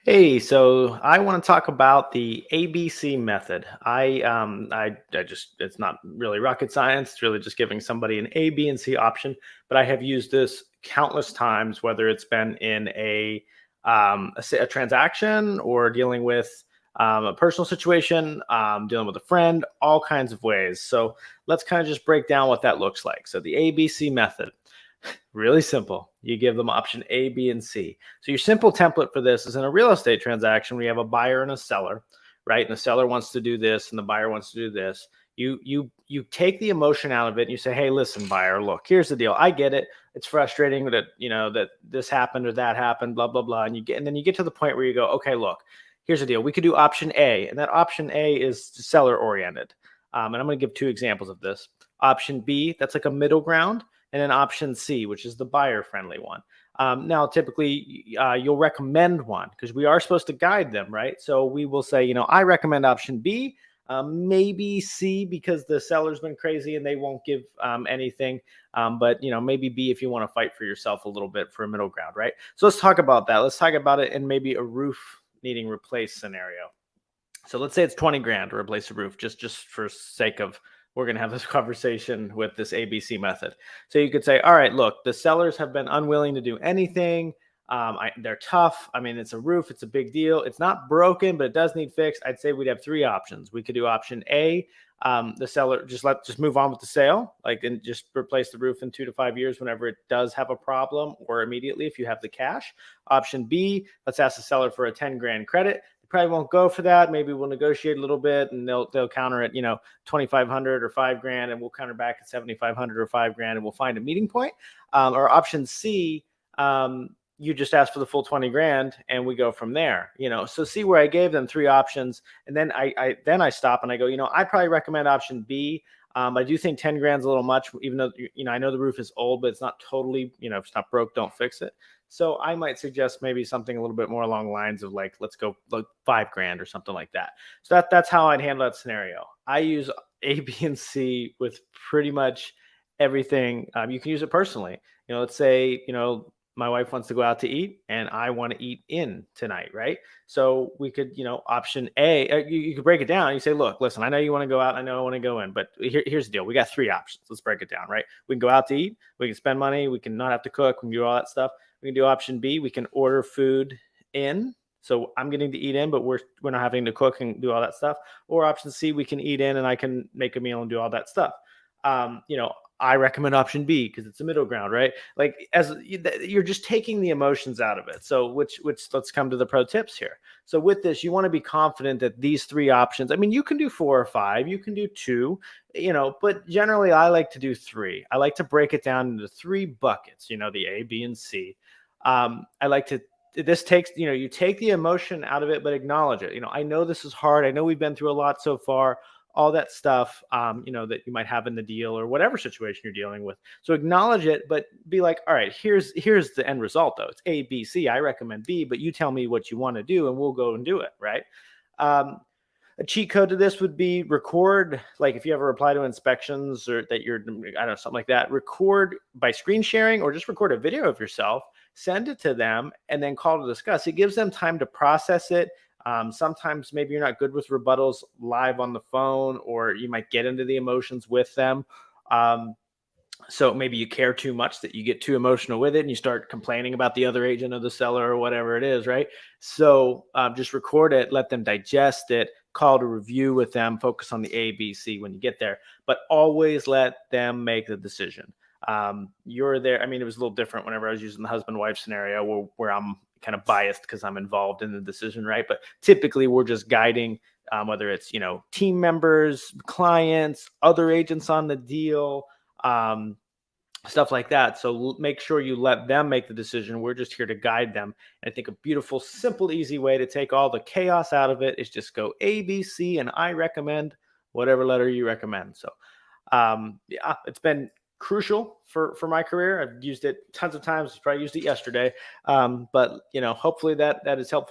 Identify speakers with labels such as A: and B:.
A: Hey, so I want to talk about the ABC method. I just it's not really rocket science. It's really just giving somebody an A, B, and C option. But I have used this countless times, whether it's been in a transaction or dealing with a personal situation, dealing with a friend, all kinds of ways. So let's kind of just break down what that looks like. So the ABC method. Really simple. You give them option A, B, and C. So your simple template for this is in a real estate transaction. We have a buyer and a seller, right? And the seller wants to do this, and the buyer wants to do this. You take the emotion out of it, and you say, "Hey, listen, buyer. Look, here's the deal. I get it. It's frustrating that that this happened or that happened, blah blah blah." And then you get to the point where you go, "Okay, look, here's the deal. We could do option A, and that option A is seller oriented. And I'm going to give two examples of this. Option B, that's like a middle ground, and then option C, which is the buyer friendly one. Now, typically, you'll recommend one because we are supposed to guide them, right? So we will say, I recommend option B, maybe C because the seller's been crazy and they won't give anything. But maybe B if you want to fight for yourself a little bit for a middle ground, right? So let's talk about that. Let's talk about it in maybe a roof needing replaced scenario. So let's say it's 20 grand to replace a roof, just for sake of we're going to have this conversation with this ABC method. So you could say, all right, look, the sellers have been unwilling to do anything. They're tough. I mean, it's a roof. It's a big deal. It's not broken, but it does need fixed. I'd say we'd have three options. We could do option A. The seller just move on with the sale, like, and just replace the roof in 2 to 5 years whenever it does have a problem, or immediately if you have the cash. Option B, let's ask the seller for a 10 grand credit. Probably won't go for that. Maybe we'll negotiate a little bit, and they'll counter it, 2,500 or 5 grand, and we'll counter back at 7,500 or 5 grand, and we'll find a meeting point. Or option C, you just ask for the full 20 grand, and we go from there. So see where I gave them three options, and then I stop and I go, I probably recommend option B. I do think 10 grand's a little much, even though I know the roof is old, but it's not totally, if it's not broke, don't fix it. So I might suggest maybe something a little bit more along the lines of, like, let's go like 5 grand or something like that. So that's how I'd handle that scenario. I use A, B, and C with pretty much everything. You can use it personally. Let's say my wife wants to go out to eat and I want to eat in tonight, right? So we could, option A, you could break it down. You say, look, listen, I know you want to go out. I know I want to go in, but here's the deal. We got three options. Let's break it down, right? We can go out to eat. We can spend money. We can not have to cook. We can do all that stuff. We can do option B. We can order food in. So I'm getting to eat in, but we're not having to cook and do all that stuff. Or option C, we can eat in and I can make a meal and do all that stuff. I recommend option B because it's a middle ground, right? Like, as you're just taking the emotions out of it. So which let's come to the pro tips here. So with this, you want to be confident that these three options, I mean, you can do four or five, you can do two, but generally I like to do three. I like to break it down into three buckets, the A, B, and C. I like to this takes, you take the emotion out of it, but acknowledge it. I know this is hard. I know we've been through a lot so far, all that stuff, that you might have in the deal or whatever situation you're dealing with. So acknowledge it, but be like, all right, here's the end result though. It's A, B, C. I recommend B, but you tell me what you want to do and we'll go and do it. Right. A cheat code to this would be record, like if you ever apply to inspections or that you're, I don't know, something like that, record by screen sharing or just record a video of yourself, send it to them, and then call to discuss. It gives them time to process it. Sometimes maybe you're not good with rebuttals live on the phone, or you might get into the emotions with them. So maybe you care too much that you get too emotional with it and you start complaining about the other agent or the seller or whatever it is, right? So just record it, let them digest it, call to review with them, focus on the A, B, C when you get there, but always let them make the decision. You're there. I mean, it was a little different whenever I was using the husband-wife scenario where I'm kind of biased because I'm involved in the decision, right? But typically we're just guiding, whether it's, team members, clients, other agents on the deal, stuff like that. So make sure you let them make the decision. We're just here to guide them. And I think a beautiful, simple, easy way to take all the chaos out of it is just go A, B, C, and I recommend whatever letter you recommend. So yeah, it's been crucial for my career. I've used it tons of times. Probably used it yesterday. But hopefully that is helpful.